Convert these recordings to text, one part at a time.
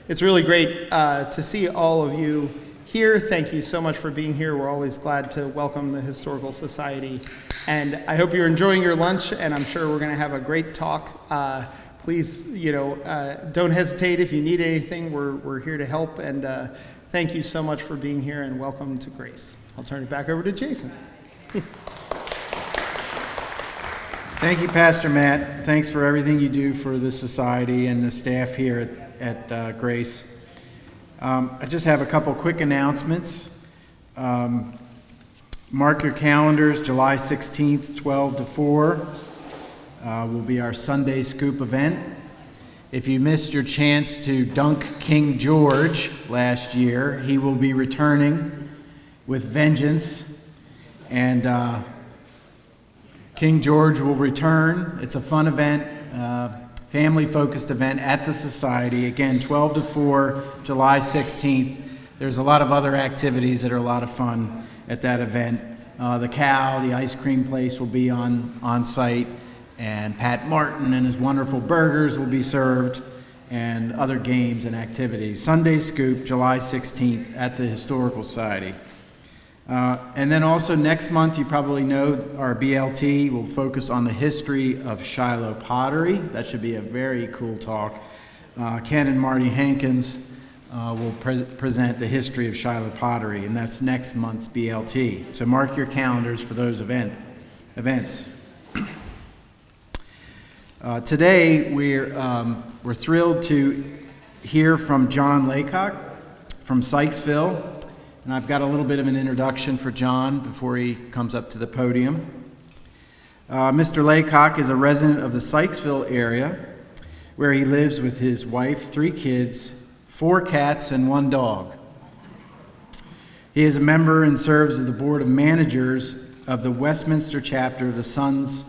it's really great to see all of you here. Thank you so much for being here. We're always glad to welcome the Historical Society. And I hope you're enjoying your lunch, and I'm sure we're going to have a great talk. Please, don't hesitate if you need anything. We're here to help. And thank you so much for being here, and welcome to Grace. I'll turn it back over to Jason. Thank you, Pastor Matt. Thanks for everything you do for the society and the staff here at Grace. I just have a couple quick announcements. Mark your calendars, July 16th, 12 to 4 will be our Sunday Scoop event. If you missed your chance to dunk King George last year, he will be returning with vengeance, and King George will return. It's a fun event, family-focused event at the Society. Again, 12 to 4, July 16th. There's a lot of other activities that are a lot of fun at that event. The cow, the ice cream place will be on site, and Pat Martin and his wonderful burgers will be served, and other games and activities. Sunday Scoop, July 16th at the Historical Society. And then also next month, you probably know our BLT will focus on the history of Shiloh pottery. That should be a very cool talk. Ken and Marty Hankins will present the history of Shiloh pottery, and that's next month's BLT. So mark your calendars for those events. Today, we're thrilled to hear from John Laycock from Sykesville. And I've got a little bit of an introduction for John before he comes up to the podium. Mr. Laycock is a resident of the Sykesville area, where he lives with his wife, 3 kids, 4 cats, and 1 dog. He is a member and serves as the Board of Managers of the Westminster chapter of the Sons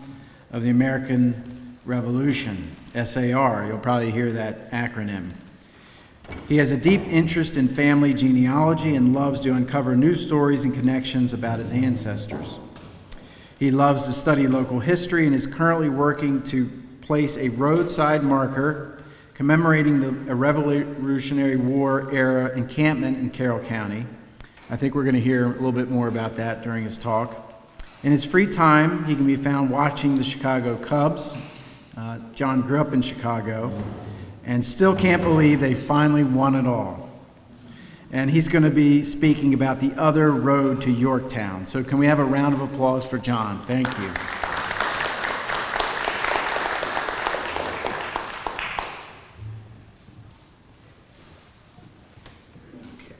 of the American Revolution, SAR. You'll probably hear that acronym. He has a deep interest in family genealogy and loves to uncover new stories and connections about his ancestors. He loves to study local history and is currently working to place a roadside marker commemorating the Revolutionary War era encampment in Carroll County. I think we're going to hear a little bit more about that during his talk. In his free time, he can be found watching the Chicago Cubs. John grew up in Chicago and still can't believe they finally won it all. And he's going to be speaking about the other road to Yorktown. So can we have a round of applause for John? Thank you. Okay.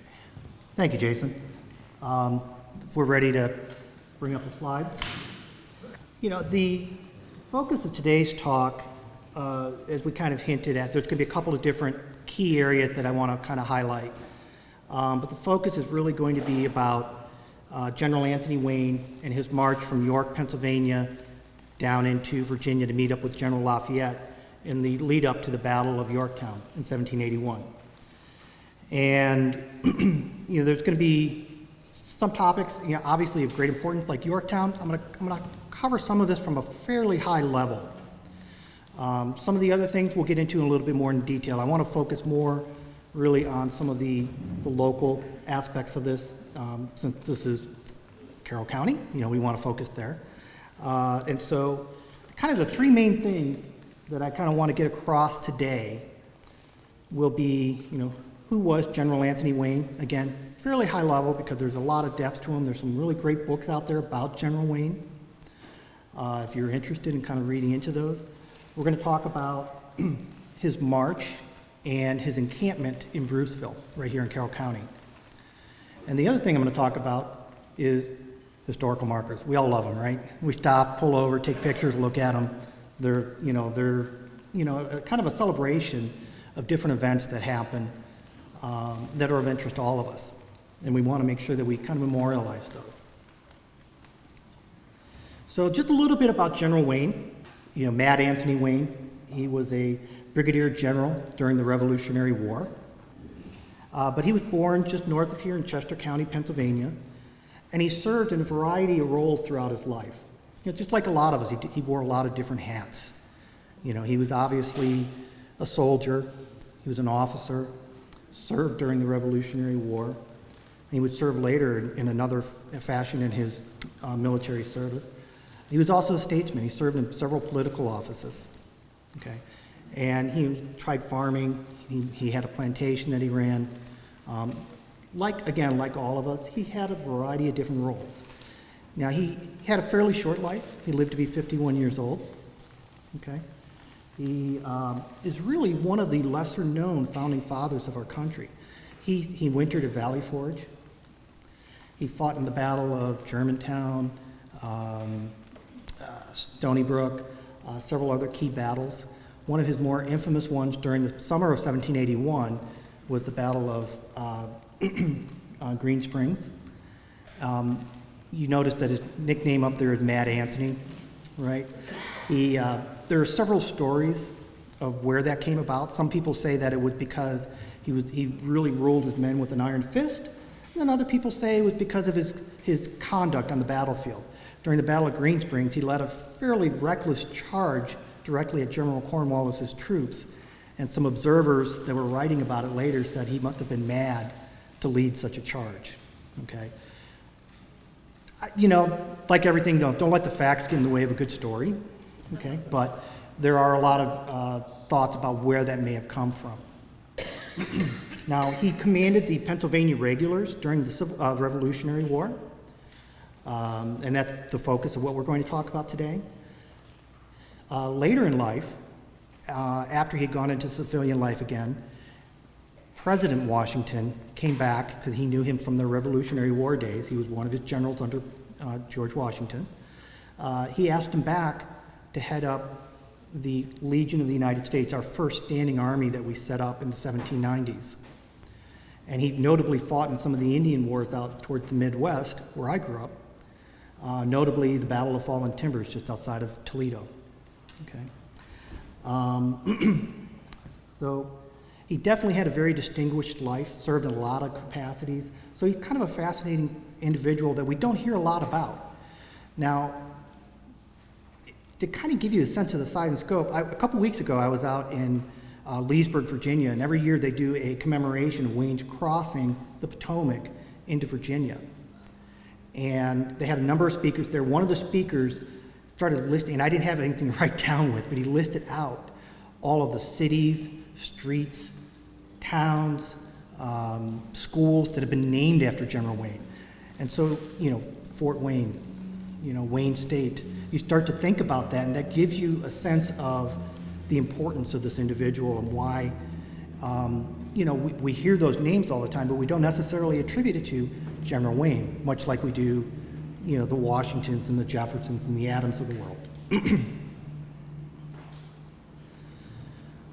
Thank you, Jason. If we're ready to bring up the slides. The focus of today's talk, as we kind of hinted at, there's going to be a couple of different key areas that I want to kind of highlight. But the focus is really going to be about General Anthony Wayne and his march from York, Pennsylvania, down into Virginia to meet up with General Lafayette in the lead up to the Battle of Yorktown in 1781. And there's going to be some topics, obviously of great importance, like Yorktown. I'm going to cover some of this from a fairly high level. Some of the other things we'll get into in a little bit more in detail. I want to focus more really on some of the local aspects of this, since this is Carroll County, we want to focus there. And so kind of the 3 main things that I kind of want to get across today will be, who was General Anthony Wayne? Again, fairly high level because there's a lot of depth to him. There's some really great books out there about General Wayne. If you're interested in kind of reading into those. We're going to talk about his march and his encampment in Bruceville, right here in Carroll County. And the other thing I'm going to talk about is historical markers. We all love them, right? We stop, pull over, take pictures, look at them. They're kind of a celebration of different events that happen that are of interest to all of us. And we want to make sure that we kind of memorialize those. So just a little bit about General Wayne. Mad Anthony Wayne, he was a brigadier general during the Revolutionary War. But he was born just north of here in Chester County, Pennsylvania, and he served in a variety of roles throughout his life. Just like a lot of us, he wore a lot of different hats. He was obviously a soldier, he was an officer, served during the Revolutionary War. He would serve later in another fashion in his military service. He was also a statesman. He served in several political offices. Okay, and he tried farming. He had a plantation that he ran. Like all of us, he had a variety of different roles. Now, he had a fairly short life. He lived to be 51 years old. Okay, he is really one of the lesser-known founding fathers of our country. He wintered at Valley Forge. He fought in the Battle of Germantown, Stony Brook, several other key battles. One of his more infamous ones during the summer of 1781 was the Battle of Green Springs. You notice that his nickname up there is Mad Anthony, right? There are several stories of where that came about. Some people say that it was because he really ruled his men with an iron fist, and other people say it was because of his conduct on the battlefield. During the Battle of Green Springs, he led a fairly reckless charge directly at General Cornwallis's troops, and some observers that were writing about it later said he must have been mad to lead such a charge. Okay, like everything, don't let the facts get in the way of a good story. Okay, but there are a lot of thoughts about where that may have come from. Now, he commanded the Pennsylvania Regulars during the Revolutionary War, and that's the focus of what we're going to talk about today. Later in life, after he had gone into civilian life again, President Washington came back because he knew him from the Revolutionary War days. He was one of his generals under George Washington. He asked him back to head up the Legion of the United States, our first standing army that we set up in the 1790s. And he notably fought in some of the Indian wars out towards the Midwest, where I grew up, notably the Battle of Fallen Timbers just outside of Toledo. Okay. So he definitely had a very distinguished life, served in a lot of capacities. So he's kind of a fascinating individual that we don't hear a lot about. Now, to kind of give you a sense of the size and scope, a couple weeks ago I was out in Leesburg, Virginia, and every year they do a commemoration of Wayne's crossing the Potomac into Virginia. And they had a number of speakers there. One of the speakers started listing, and I didn't have anything to write down with, but he listed out all of the cities, streets, towns, schools that have been named after General Wayne. And so, Fort Wayne, Wayne State, you start to think about that, and that gives you a sense of the importance of this individual and why, we hear those names all the time, but we don't necessarily attribute it to General Wayne, much like we do, the Washingtons and the Jeffersons and the Adams of the world.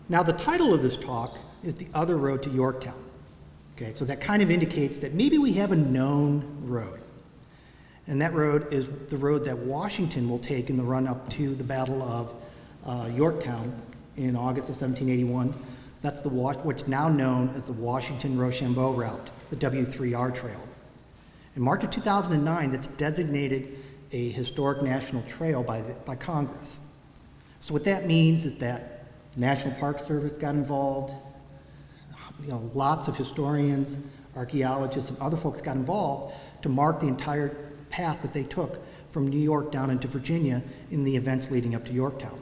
Now, the title of this talk is The Other Road to Yorktown. Okay, so that kind of indicates that maybe we have a known road. And that road is the road that Washington will take in the run-up to the Battle of Yorktown in August of 1781. That's what's now known as the Washington-Rochambeau route, the W3R Trail. In March of 2009, that's designated a historic national trail by Congress. So what that means is that the National Park Service got involved, lots of historians, archaeologists, and other folks got involved to mark the entire path that they took from New York down into Virginia in the events leading up to Yorktown.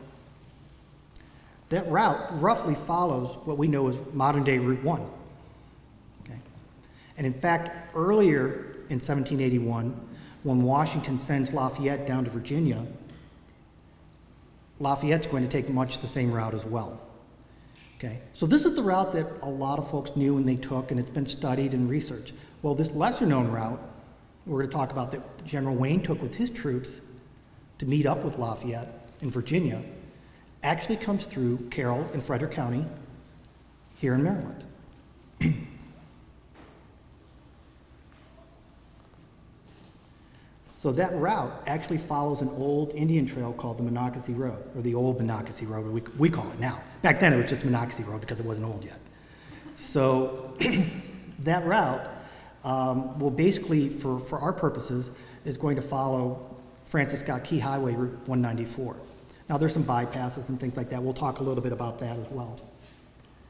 That route roughly follows what we know as modern-day Route 1. Okay? And in fact, earlier in 1781, when Washington sends Lafayette down to Virginia, Lafayette's going to take much the same route as well. Okay? So this is the route that a lot of folks knew and they took, and it's been studied and researched. Well, this lesser-known route, we're going to talk about that General Wayne took with his troops to meet up with Lafayette in Virginia, actually comes through Carroll and Frederick County here in Maryland. So that route actually follows an old Indian trail called the Monocacy Road, or the old Monocacy Road, we call it now. Back then it was just Monocacy Road because it wasn't old yet. So that route will basically, for our purposes, is going to follow Francis Scott Key Highway Route 194. Now there's some bypasses and things like that. We'll talk a little bit about that as well.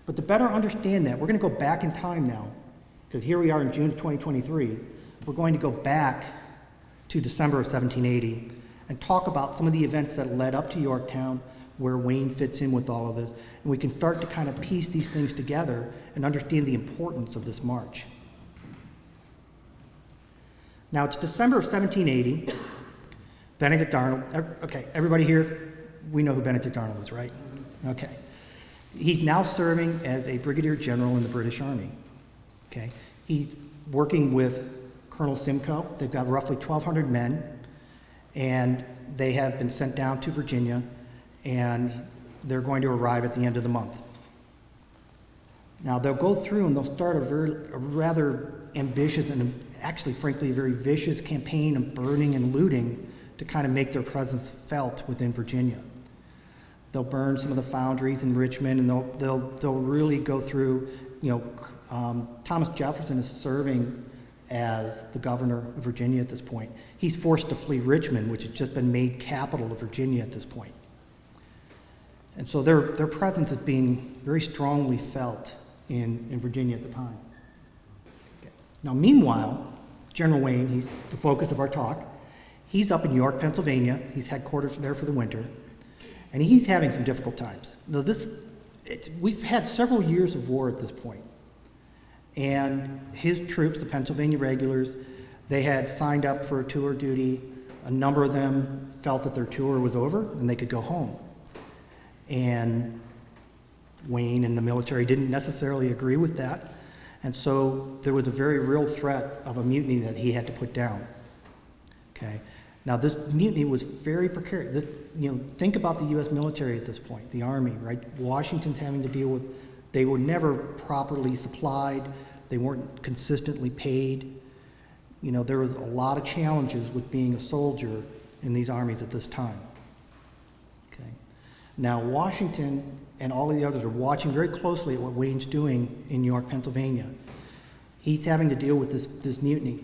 But to better understand that, we're going to go back in time now, because here we are in June of 2023. We're going to go back to December of 1780 and talk about some of the events that led up to Yorktown, where Wayne fits in with all of this, and we can start to kind of piece these things together and understand the importance of this march. Now, it's December of 1780. Benedict Arnold, okay, everybody here, we know who Benedict Arnold is, right? Okay. He's now serving as a brigadier general in the British Army, okay? He's working with Colonel Simcoe. They've got roughly 1,200 men, and they have been sent down to Virginia, and they're going to arrive at the end of the month. Now, they'll go through and they'll start a rather ambitious and actually, frankly, a very vicious campaign of burning and looting to kind of make their presence felt within Virginia. They'll burn some of the foundries in Richmond, and they'll really go through, Thomas Jefferson is serving as the governor of Virginia at this point. He's forced to flee Richmond, which has just been made capital of Virginia at this point. And so their presence is being very strongly felt in Virginia at the time. Okay. Now, meanwhile, General Wayne, he's the focus of our talk. He's up in York, Pennsylvania. He's headquartered there for the winter, and he's having some difficult times. Now, we've had several years of war at this point, and his troops, the Pennsylvania regulars, they had signed up for a tour duty. A number of them felt that their tour was over and they could go home. And Wayne and the military didn't necessarily agree with that, and so there was a very real threat of a mutiny that he had to put down. Okay. Now, this mutiny was very precarious. Think about the U.S. military at this point, the Army, right? Washington's having to deal with, they were never properly supplied. They weren't consistently paid. There was a lot of challenges with being a soldier in these armies at this time. Okay. Now, Washington and all of the others are watching very closely at what Wayne's doing in York, Pennsylvania. He's having to deal with this mutiny.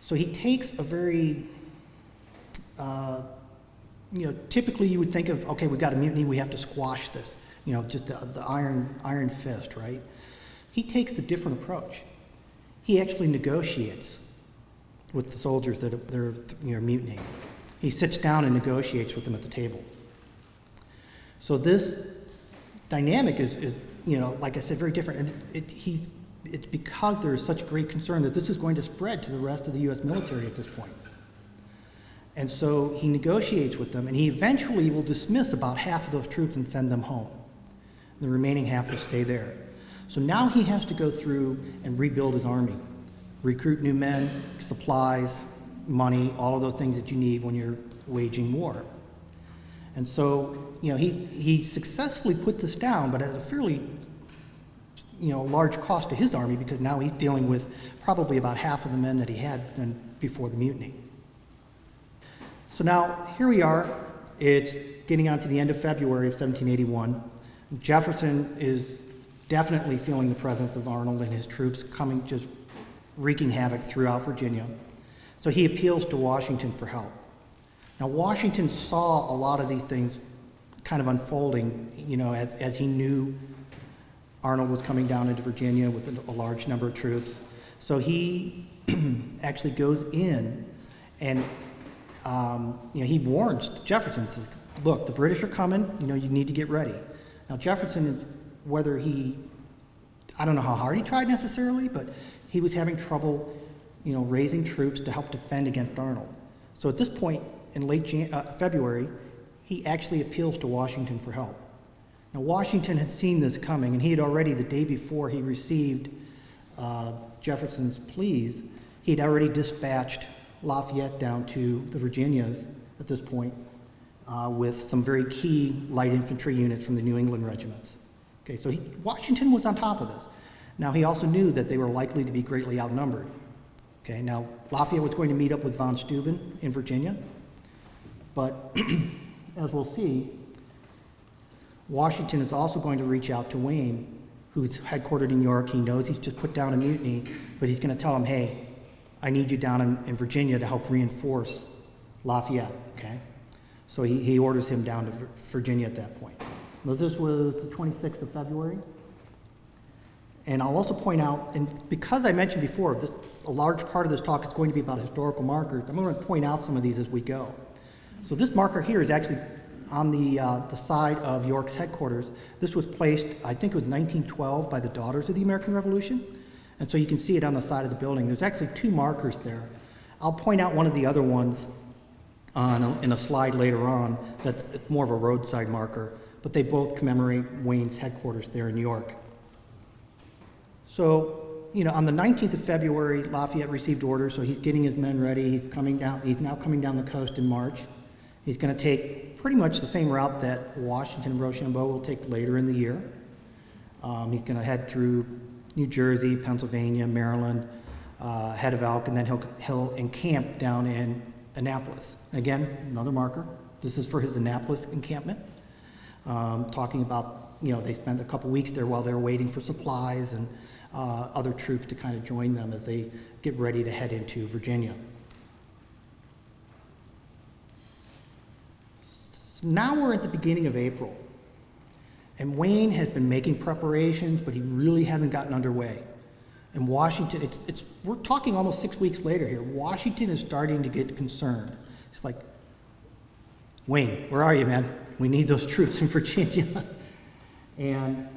So he takes a very, typically you would think of, okay, we've got a mutiny, we have to squash this, just the iron fist, right? He takes the different approach. He actually negotiates with the soldiers that are mutinying. He sits down and negotiates with them at the table. So this dynamic is like I said, very different. And it's because there is such great concern that this is going to spread to the rest of the U.S. military at this point. And so he negotiates with them, and he eventually will dismiss about half of those troops and send them home. The remaining half will stay there. So now he has to go through and rebuild his army, recruit new men, supplies, money, all of those things that you need when you're waging war. And so, he successfully put this down, but at a fairly large cost to his army, because now he's dealing with probably about half of the men that he had before the mutiny. So now, here we are. It's getting on to the end of February of 1781. Jefferson is definitely feeling the presence of Arnold and his troops coming, just wreaking havoc throughout Virginia. So he appeals to Washington for help. Now, Washington saw a lot of these things kind of unfolding, as he knew Arnold was coming down into Virginia with a large number of troops. So he actually goes in and, he warns Jefferson, says, look, the British are coming, you need to get ready. Now, Jefferson, whether I don't know how hard he tried necessarily, but he was having trouble, raising troops to help defend against Arnold. So at this point, in late February, he actually appeals to Washington for help. Now, Washington had seen this coming, and he had already, the day before he received Jefferson's pleas, he had already dispatched Lafayette down to the Virginias at this point with some very key light infantry units from the New England regiments. Okay, so Washington was on top of this. Now, he also knew that they were likely to be greatly outnumbered. Okay, now, Lafayette was going to meet up with von Steuben in Virginia, but as we'll see, Washington is also going to reach out to Wayne, who's headquartered in York. He knows he's just put down a mutiny, but he's going to tell him, hey, I need you down in Virginia to help reinforce Lafayette, okay? So he orders him down to Virginia at that point. Now, this was the 26th of February. And I'll also point out, and because I mentioned before, a large part of this talk is going to be about historical markers, I'm going to point out some of these as we go. So this marker here is actually on the side of York's headquarters. This was placed, I think it was 1912, by the Daughters of the American Revolution. And so you can see it on the side of the building. There's actually two markers there. I'll point out one of the other ones in a slide later on that's more of a roadside marker, but they both commemorate Wayne's headquarters there in York. So, on the 19th of February, Lafayette received orders, so he's getting his men ready. He's now coming down the coast in March. He's going to take pretty much the same route that Washington and Rochambeau will take later in the year. He's going to head through New Jersey, Pennsylvania, Maryland, head of Elk, and then he'll encamp down in Annapolis. Again, another marker. This is for his Annapolis encampment. Talking about, they spent a couple weeks there while they were waiting for supplies and other troops to kind of join them as they get ready to head into Virginia. So now we're at the beginning of April, and Wayne has been making preparations, but he really hasn't gotten underway. And Washington, we're talking almost 6 weeks later here. Washington is starting to get concerned. It's like, Wayne, where are you, man? We need those troops in Virginia. And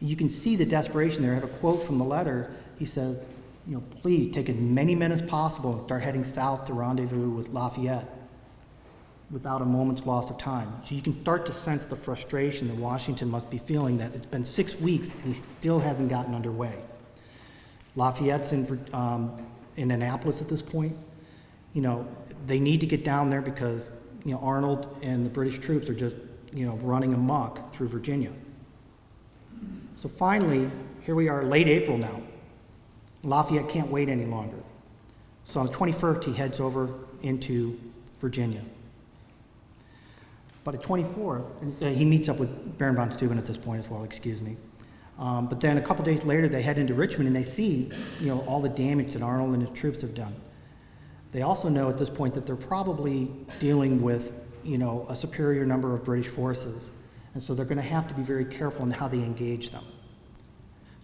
you can see the desperation there. I have a quote from the letter. He says, please take as many men as possible and start heading south to rendezvous with Lafayette without a moment's loss of time. So you can start to sense the frustration that Washington must be feeling, that it's been 6 weeks and he still hasn't gotten underway. Lafayette's in Annapolis at this point. They need to get down there because, Arnold and the British troops are just, running amok through Virginia. So finally, here we are, late April now. Lafayette can't wait any longer. So on the 21st, he heads over into Virginia. But the 24th, he meets up with Baron von Steuben at this point as well, excuse me. But then a couple days later, they head into Richmond and they see, all the damage that Arnold and his troops have done. They also know at this point that they're probably dealing with, a superior number of British forces. And so they're going to have to be very careful in how they engage them.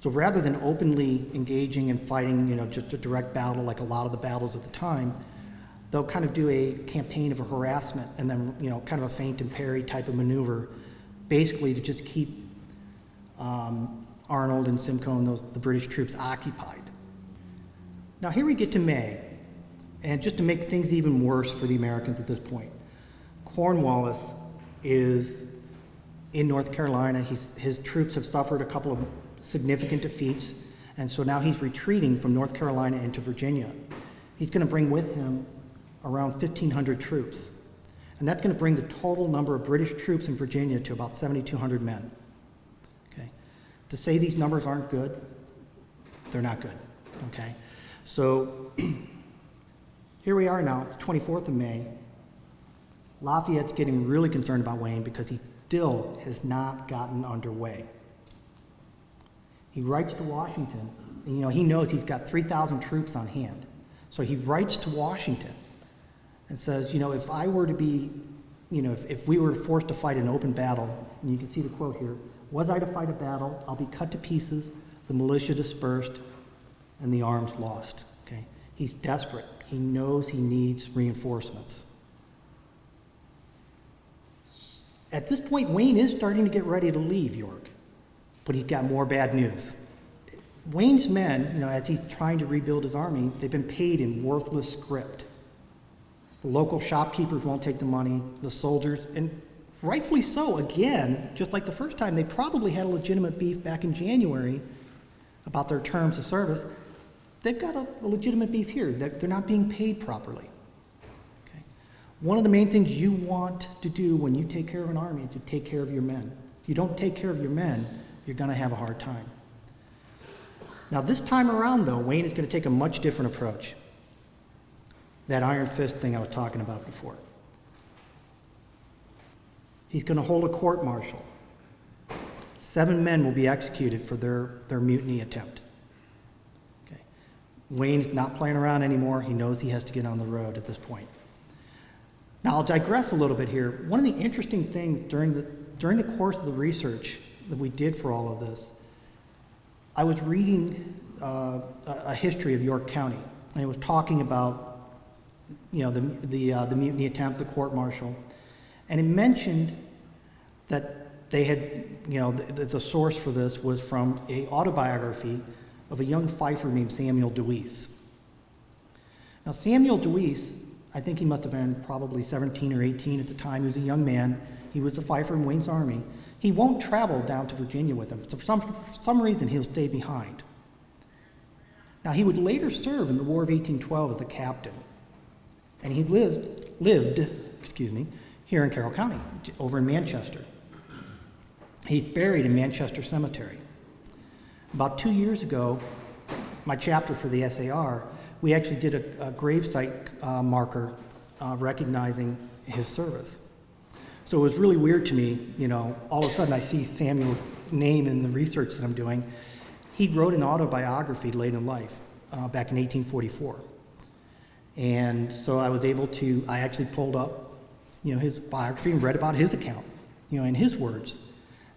So rather than openly engaging and fighting, just a direct battle like a lot of the battles at the time, they'll kind of do a campaign of a harassment and then, kind of a feint and parry type of maneuver, basically to just keep Arnold and Simcoe and the British troops occupied. Now here we get to May, and just to make things even worse for the Americans at this point, Cornwallis is in North Carolina. His troops have suffered a couple of significant defeats, and so now he's retreating from North Carolina into Virginia. He's going to bring with him around 1,500 troops, and that's going to bring the total number of British troops in Virginia to about 7,200 men. Okay, to say these numbers aren't good, they're not good. Okay, so here we are now, it's the 24th of May. Lafayette's getting really concerned about Wayne because he still has not gotten underway. He writes to Washington, and he knows he's got 3,000 troops on hand. So he writes to Washington and says, if I were to be, if we were forced to fight an open battle, and you can see the quote here, was I to fight a battle, I'll be cut to pieces, the militia dispersed, and the arms lost. Okay? He's desperate. He knows he needs reinforcements. At this point, Wayne is starting to get ready to leave York, but he's got more bad news. Wayne's men, as he's trying to rebuild his army, they've been paid in worthless script. The local shopkeepers won't take the money, the soldiers, and rightfully so, again, just like the first time, they probably had a legitimate beef back in January about their terms of service. They've got a legitimate beef here. They're not being paid properly. One of the main things you want to do when you take care of an army is to take care of your men. If you don't take care of your men, you're going to have a hard time. Now this time around, though, Wayne is going to take a much different approach. That iron fist thing I was talking about before. He's going to hold a court-martial. 7 men will be executed for their mutiny attempt. Okay. Wayne's not playing around anymore. He knows he has to get on the road at this point. Now, I'll digress a little bit here. One of the interesting things during during the course of the research that we did for all of this, I was reading a history of York County, and it was talking about, you know, the mutiny attempt, the court-martial, and it mentioned that they had, you know, the source for this was from a autobiography of a young fifer named Samuel Deweese. Now, Samuel Deweese, I think he must have been probably 17 or 18 at the time. He was a young man. He was a fifer in Wayne's army. He won't travel down to Virginia with him. So for some reason, he'll stay behind. Now, he would later serve in the War of 1812 as a captain. And he lived here in Carroll County, over in Manchester. He's buried in Manchester Cemetery. About 2 years ago, my chapter for the SAR, we actually did a gravesite marker recognizing his service. So it was really weird to me, you know, all of a sudden I see Samuel's name in the research that I'm doing. He wrote an autobiography late in life, back in 1844. And so I was able to, I actually pulled up, you know, his biography and read about his account, you know, in his words.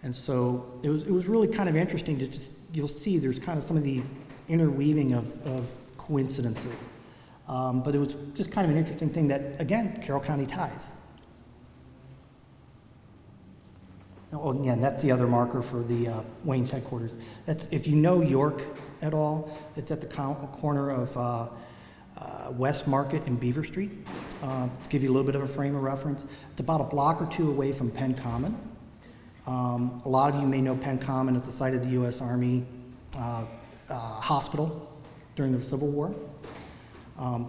And so it was really kind of interesting to just, you'll see there's kind of some of these interweaving of coincidences. But it was just kind of an interesting thing that, again, Carroll County ties. Oh, yeah, and that's the other marker for the Wayne's headquarters. That's, if you know York at all, it's at the corner of West Market and Beaver Street. To give you a little bit of a frame of reference, it's about a block or two away from Penn Common. A lot of you may know Penn Common at the site of the U.S. Army hospital during the Civil War.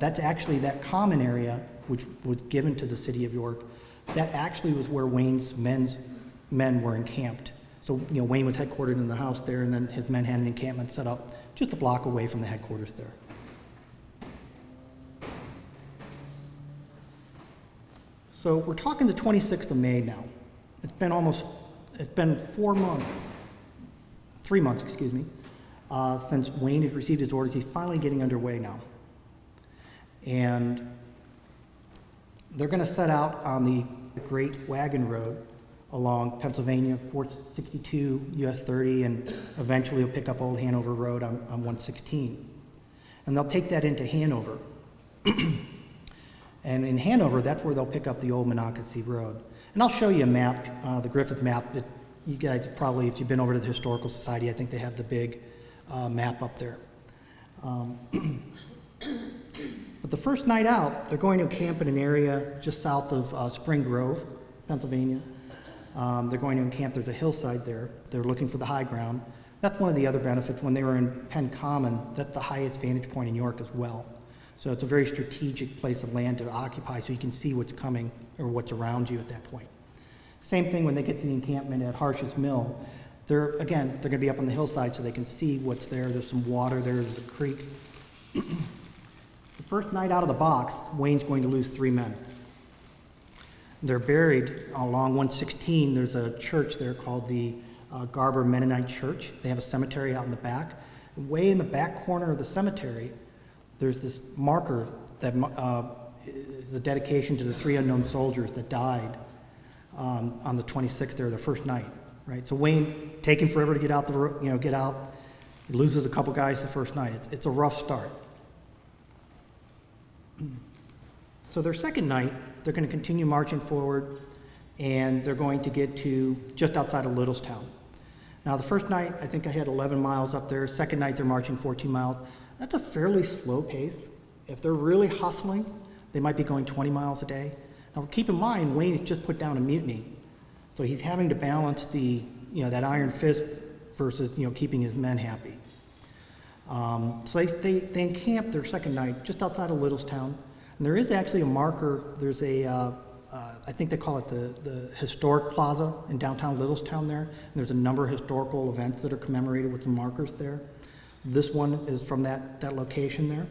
That's actually that common area, which was given to the city of York. That actually was where Wayne's men were encamped. So, you know, Wayne was headquartered in the house there, and then his men had an encampment set up just a block away from the headquarters there. So we're talking the 26th of May now. It's been 3 months, excuse me, since Wayne had received his orders. He's finally getting underway now. And they're going to set out on the Great Wagon Road along Pennsylvania, 462, US 30, and eventually will pick up Old Hanover Road on 116. And they'll take that into Hanover. And in Hanover, that's where they'll pick up the old Monocacy Road. And I'll show you a map, the Griffith map. That you guys probably, if you've been over to the Historical Society, I think they have the big map up there. But the first night out, they're going to camp in an area just south of Spring Grove, Pennsylvania. They're going to encamp, there's a hillside there. They're looking for the high ground. That's one of the other benefits. When they were in Penn Common, that's the highest vantage point in York as well. So it's a very strategic place of land to occupy so you can see what's coming or what's around you at that point. Same thing when they get to the encampment at Harsh's Mill. They're going to be up on the hillside so they can see what's there. There's some water there, there's a creek. The first night out of the box, Wayne's going to lose 3 men. They're buried along 116. There's a church there called the Garber Mennonite Church. They have a cemetery out in the back. Way in the back corner of the cemetery, there's this marker that is a dedication to the 3 unknown soldiers that died on the 26th there, the first night, right? So Wayne, taking forever to get out get out, loses a couple guys the first night. It's a rough start. So their second night, they're going to continue marching forward, and they're going to get to just outside of Littlestown. Now, the first night, I think I had 11 miles up there. Second night, they're marching 14 miles. That's a fairly slow pace. If they're really hustling, they might be going 20 miles a day. Now, keep in mind, Wayne has just put down a mutiny. So he's having to balance that iron fist versus, keeping his men happy. So they encamp their second night just outside of Littlestown. And there is actually a marker. There's I think they call it the Historic Plaza in downtown Littlestown there. And there's a number of historical events that are commemorated with some markers there. This one is from that location there.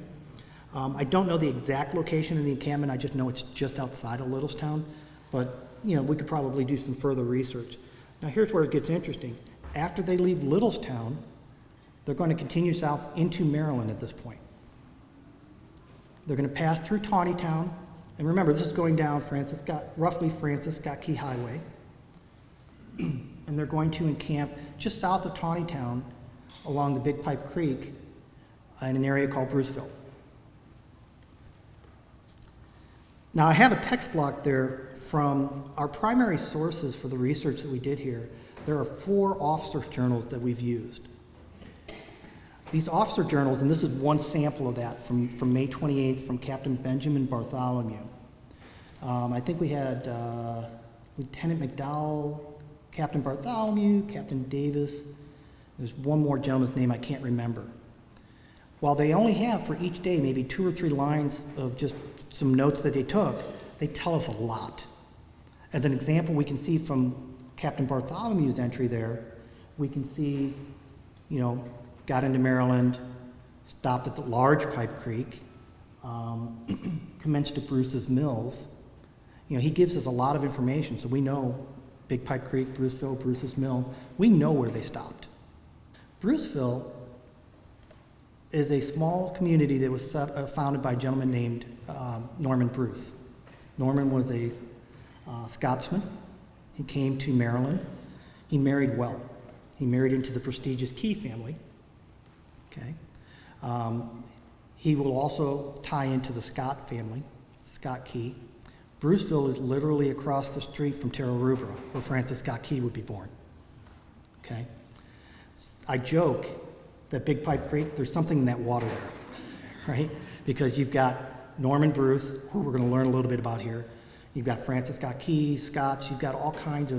I don't know the exact location of the encampment. I just know it's just outside of Littlestown. But, we could probably do some further research. Now, here's where it gets interesting. After they leave Littlestown, they're going to continue south into Maryland at this point. They're going to pass through Taneytown. And remember, this is going down roughly Francis Scott Key Highway. and they're going to encamp just south of Tawnytown along the Big Pipe Creek in an area called Bruceville. Now, I have a text block there from our primary sources for the research that we did here. There are 4 officers' journals that we've used. These officer journals, and this is one sample of that from May 28th from Captain Benjamin Bartholomew. I think we had Lieutenant McDowell, Captain Bartholomew, Captain Davis. There's one more gentleman's name I can't remember. While they only have for each day maybe 2 or 3 lines of just some notes that they took, they tell us a lot. As an example, we can see from Captain Bartholomew's entry there, we can see, got into Maryland, stopped at the Large Pipe Creek, commenced at Bruce's Mills. He gives us a lot of information, so we know Big Pipe Creek, Bruceville, Bruce's Mill. We know where they stopped. Bruceville is a small community that was founded by a gentleman named Norman Bruce. Norman was a Scotsman. He came to Maryland. He married well. He married into the prestigious Key family. Okay. He will also tie into the Scott family, Scott Key. Bruceville is literally across the street from Terra Rubra, where Francis Scott Key would be born. Okay. I joke that Big Pipe Creek, there's something in that water there, right? Because you've got Norman Bruce, who we're going to learn a little bit about here. You've got Francis Scott Key, Scots. You've got all kinds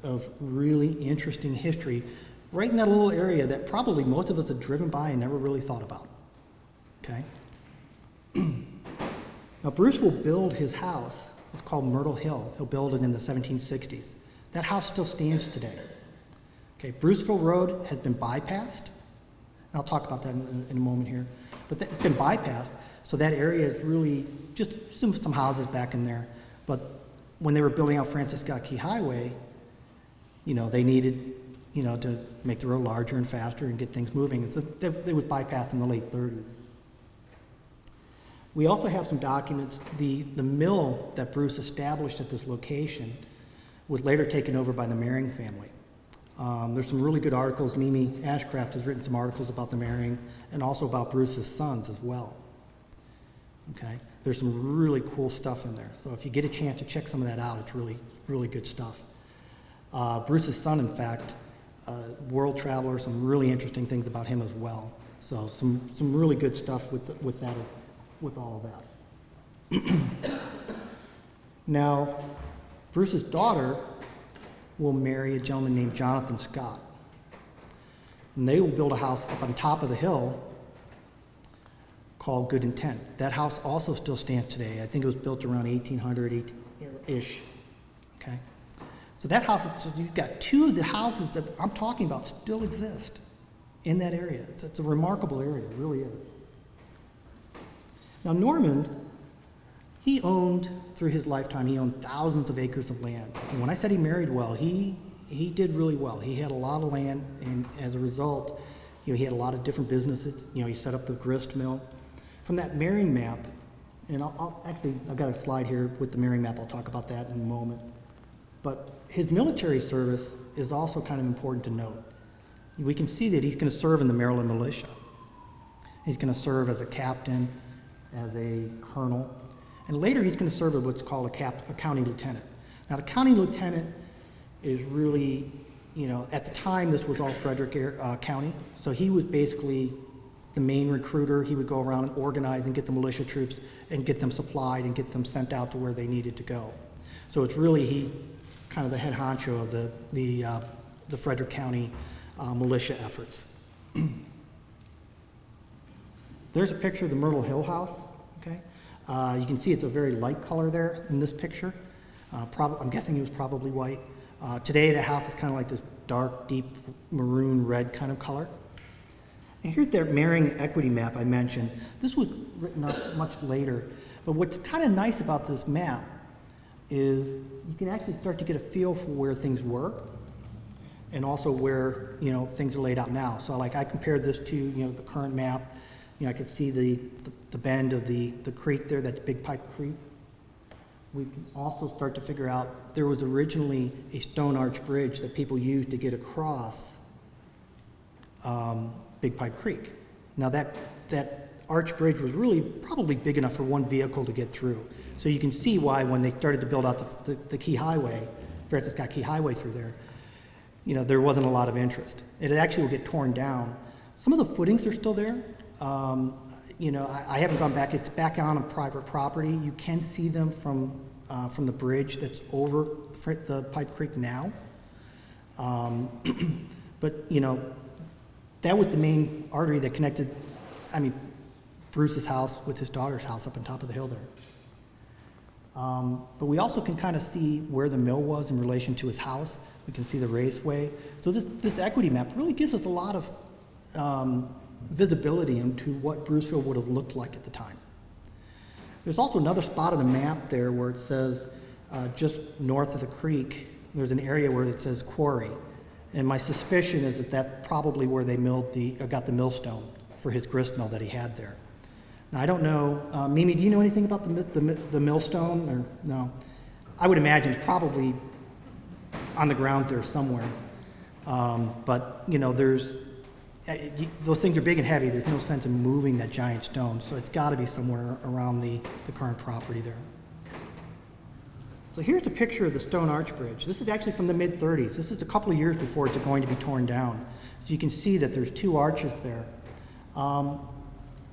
of really interesting history right in that little area that probably most of us have driven by and never really thought about. Okay? Now, Bruce will build his house. It's called Myrtle Hill. He'll build it in the 1760s. That house still stands today. Okay, Bruceville Road has been bypassed. And I'll talk about that in a moment here. But it's been bypassed, so that area is really just some houses back in there. But when they were building out Francis Scott Key Highway, they needed, to make the road larger and faster and get things moving. So they would bypass in the late 30s. We also have some documents. The mill that Bruce established at this location was later taken over by the Mehring family. There's some really good articles. Mimi Ashcraft has written some articles about the Mehrings and also about Bruce's sons as well. Okay, there's some really cool stuff in there. So if you get a chance to check some of that out, it's really, really good stuff. Bruce's son, in fact, world traveler, some really interesting things about him as well. So some really good stuff with all of that. Now, Bruce's daughter will marry a gentleman named Jonathan Scott. And they will build a house up on top of the hill called Good Intent. That house also still stands today. I think it was built around 1800-ish. Okay? So that house, so you've got 2 of the houses that I'm talking about still exist in that area. It's a remarkable area, it really is. Now, Norman, he owned, through his lifetime, he owned thousands of acres of land. And when I said he married well, he did really well. He had a lot of land, and as a result, he had a lot of different businesses. He set up the grist mill. From that Mehring map, and I've got a slide here with the Mehring map. I'll talk about that in a moment. But his military service is also kind of important to note. We can see that he's going to serve in the Maryland militia. He's going to serve as a captain, as a colonel, and later he's going to serve as what's called a county lieutenant. Now, the county lieutenant is really, at the time this was all Frederick County, so he was basically the main recruiter. He would go around and organize and get the militia troops and get them supplied and get them sent out to where they needed to go. So it's really kind of the head honcho of the Frederick County militia efforts. There's a picture of the Myrtle Hill house. Okay, you can see it's a very light color there in this picture. I'm guessing it was probably white. Today the house is kind of like this dark, deep maroon red kind of color. And here's their Mehring equity map I mentioned. This was written up much later, but what's kind of nice about this map is you can actually start to get a feel for where things were and also where things are laid out now. So like I compared this to the current map. I could see the bend of the creek there. That's Big Pipe Creek. we can also start to figure out there was originally a stone arch bridge that people used to get across Big Pipe Creek. Now that arch bridge was really probably big enough for one vehicle to get through. So you can see why when they started to build out the Key Highway, Francis Scott Key Highway through there, you know, there wasn't a lot of interest. It actually will get torn down. Some of the footings are still there. You know, I haven't gone back. It's back on private property. You can see them from the bridge that's over the Pipe Creek now. But, you know, that was the main artery that connected, I mean, Bruce's house with his daughter's house up on top of the hill there. But we also can kind of see where the mill was in relation to his house. We can see the raceway. So this equity map really gives us a lot of visibility into what Bruceville would have looked like at the time. There's also another spot on the map there where it says just north of the creek, there's an area where it says quarry. And my suspicion is that that's probably where they got the millstone for his grist mill that he had there. Now, I don't know, Mimi, do you know anything about the millstone, or no? I would imagine it's probably on the ground there somewhere. But, you know, those things are big and heavy. There's no sense in moving that giant stone, so it's got to be somewhere around the current property there. So here's a picture of the Stone Arch Bridge. This is actually from the mid-30s. This is a couple of years before it's going to be torn down. So you can see that there's two arches there.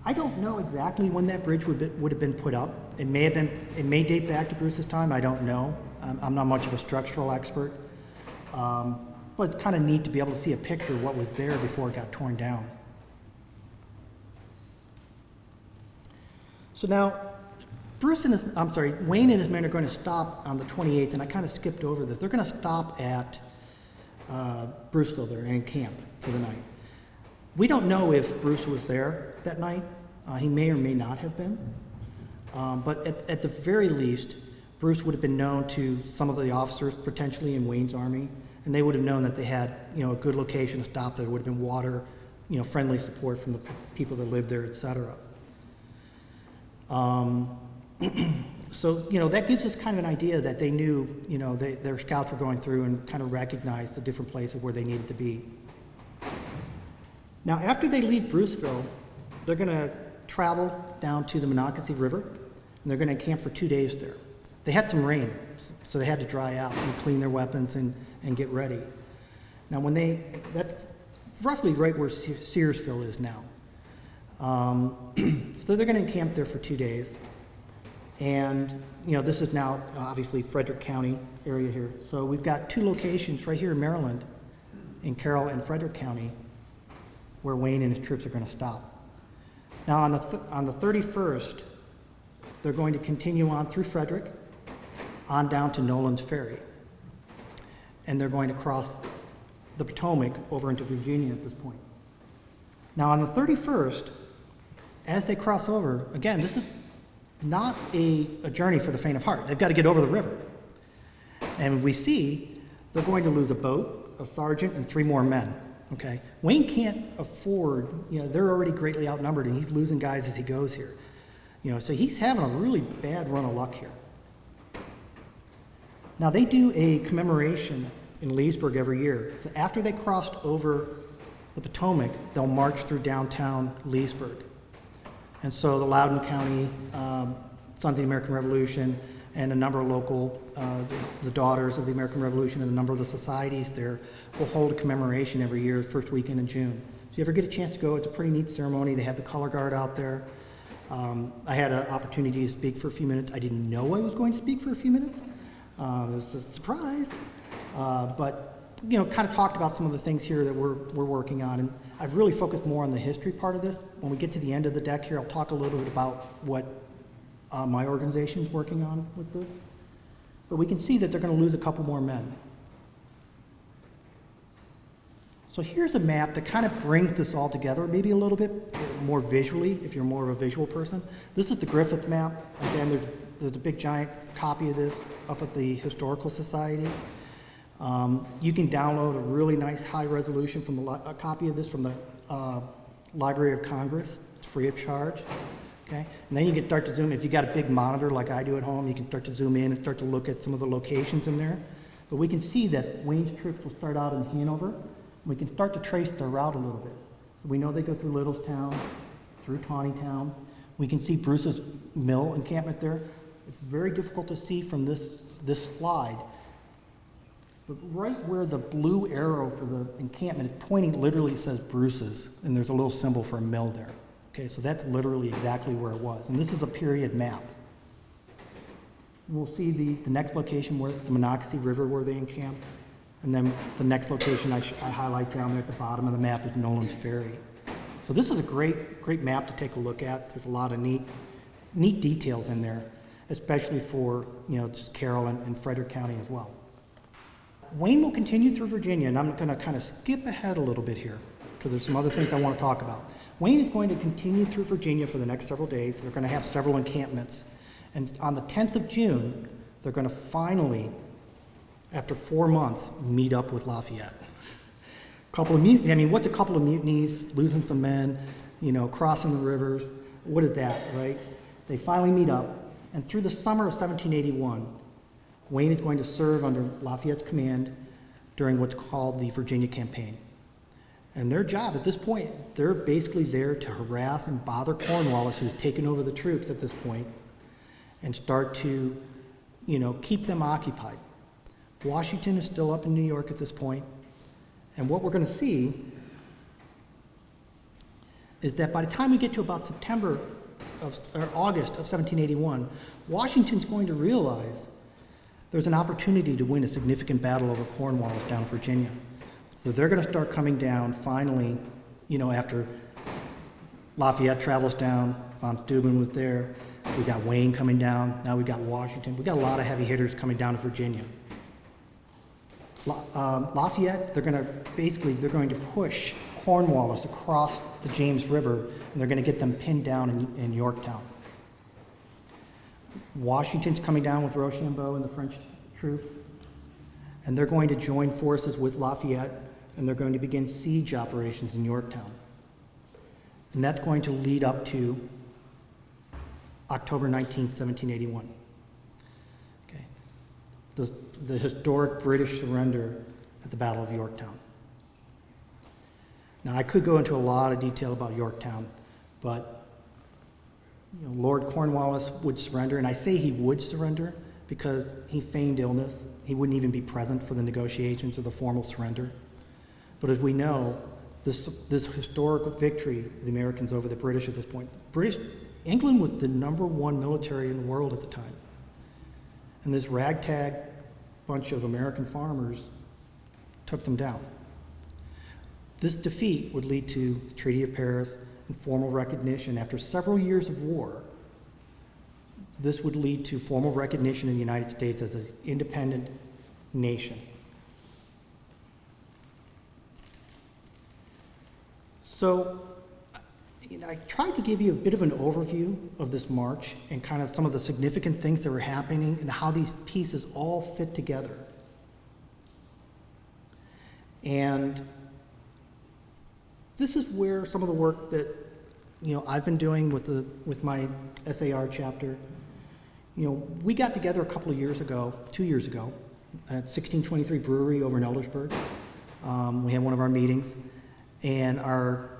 I don't know exactly when that bridge would have been put up. It may date back to Bruce's time. I don't know. I'm not much of a structural expert. But it's kind of neat to be able to see a picture of what was there before it got torn down. So now, Wayne and his men are going to stop on the 28th, and I kind of skipped over this. They're going to stop at Bruceville there and camp for the night. We don't know if Bruce was there that night. He may or may not have been. But at the very least, Bruce would have been known to some of the officers potentially in Wayne's army, and they would have known that they had, you know, a good location to stop. There would have been water, you know, friendly support from the people that lived there, etc. So, you know, that gives us kind of an idea that they knew, you know, their scouts were going through and kind of recognized the different places where they needed to be. Now, after they leave Bruceville, they're going to travel down to the Monocacy River, and they're going to camp for 2 days there. They had some rain, so they had to dry out and clean their weapons and get ready. Now, that's roughly right where Searsville is now. So they're going to camp there for 2 days. And, you know, this is now obviously Frederick County area here. So we've got two locations right here in Maryland, in Carroll and Frederick County, where Wayne and his troops are going to stop. Now on the 31st, they're going to continue on through Frederick, on down to Nolan's Ferry. And they're going to cross the Potomac over into Virginia at this point. Now on the 31st, as they cross over, again, this is not a journey for the faint of heart. They've got to get over the river. And we see they're going to lose a boat, a sergeant, and 3 more men. Okay, Wayne can't afford, you know, they're already greatly outnumbered, and he's losing guys as he goes here. You know, so he's having a really bad run of luck here. Now, they do a commemoration in Leesburg every year. So after they crossed over the Potomac, they'll march through downtown Leesburg. And so the Loudoun County Sons of the American Revolution and a number of local, the Daughters of the American Revolution and a number of the societies there will hold a commemoration every year, first weekend in June. So if you ever get a chance to go, it's a pretty neat ceremony. They have the color guard out there. I had an opportunity to speak for a few minutes. I didn't know I was going to speak for a few minutes. It was a surprise. But, you know, kind of talked about some of the things here that we're working on. And I've really focused more on the history part of this. When we get to the end of the deck here, I'll talk a little bit about what my organization is working on with this. But we can see that they're going to lose a couple more men. So here's a map that kind of brings this all together, maybe a little bit more visually, if you're more of a visual person. This is the Griffith map. Again, there's a big giant copy of this up at the Historical Society. You can download a really nice high resolution from a copy of this from the Library of Congress. It's free of charge. Okay? And then you can start to zoom. If you got a big monitor like I do at home, you can start to zoom in and start to look at some of the locations in there. But we can see that Wayne's troops will start out in Hanover. We can start to trace their route a little bit. We know they go through Littlestown, through Tawnytown. We can see Bruce's Mill encampment there. It's very difficult to see from this slide. But right where the blue arrow for the encampment is pointing, literally says Bruce's, and there's a little symbol for a mill there. Okay, so that's literally exactly where it was. And this is a period map. We'll see the next location where the Monocacy River where they encamped. And then the next location I highlight down there at the bottom of the map is Nolan's Ferry. So this is a great map to take a look at. There's a lot of neat details in there, especially for, just Carroll and Frederick County as well. Wayne will continue through Virginia, and I'm going to kind of skip ahead a little bit here because there's some other things I want to talk about. Wayne is going to continue through Virginia for the next several days. They're going to have several encampments. And on the 10th of June, they're going to finally, after 4 months, meet up with Lafayette. What's a couple of mutinies, losing some men, crossing the rivers? What is that, right? They finally meet up, and through the summer of 1781, Wayne is going to serve under Lafayette's command during what's called the Virginia Campaign. And their job at this point, they're basically there to harass and bother Cornwallis, who's taken over the troops at this point, and start to, keep them occupied. Washington is still up in New York at this point, and what we're going to see is that by the time we get to about August of 1781, Washington's going to realize there's an opportunity to win a significant battle over Cornwallis down in Virginia. So they're going to start coming down finally, after Lafayette travels down, von Steuben was there, we got Wayne coming down, now we got Washington. We got a lot of heavy hitters coming down to Virginia. Lafayette, they're going to push Cornwallis across the James River, and they're going to get them pinned down in Yorktown. Washington's coming down with Rochambeau and the French troops, and they're going to join forces with Lafayette, and they're going to begin siege operations in Yorktown. And that's going to lead up to October 19th, 1781. Okay. The historic British surrender at the Battle of Yorktown. Now, I could go into a lot of detail about Yorktown, but Lord Cornwallis would surrender, and I say he would surrender because he feigned illness. He wouldn't even be present for the negotiations or the formal surrender. But as we know, this historical victory of the Americans over the British at this point, England was the #1 military in the world at the time. And this ragtag bunch of American farmers took them down. This defeat would lead to the Treaty of Paris and formal recognition. After several years of war, this would lead to formal recognition in the United States as an independent nation. So, I tried to give you a bit of an overview of this march and kind of some of the significant things that were happening and how these pieces all fit together. And this is where some of the work that I've been doing with my SAR chapter. We got together a couple of years ago, 2 years ago, at 1623 Brewery over in Eldersburg. We had one of our meetings, and our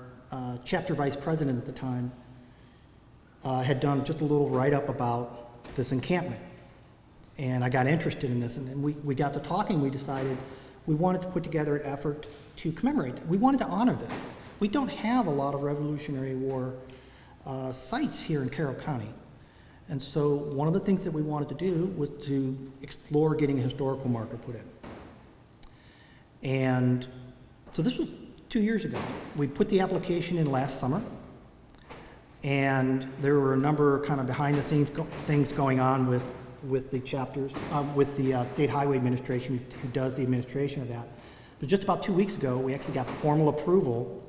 chapter vice president at the time had done just a little write-up about this encampment. And I got interested in this, and we got to talking. We decided we wanted to put together an effort to commemorate it. We wanted to honor this. We don't have a lot of Revolutionary War sites here in Carroll County. And so one of the things that we wanted to do was to explore getting a historical marker put in. And so this was 2 years ago. We put the application in last summer, and there were a number of kind of behind the scenes things going on with the chapters, with the State Highway Administration, who does the administration of that. But just about 2 weeks ago, we actually got formal approval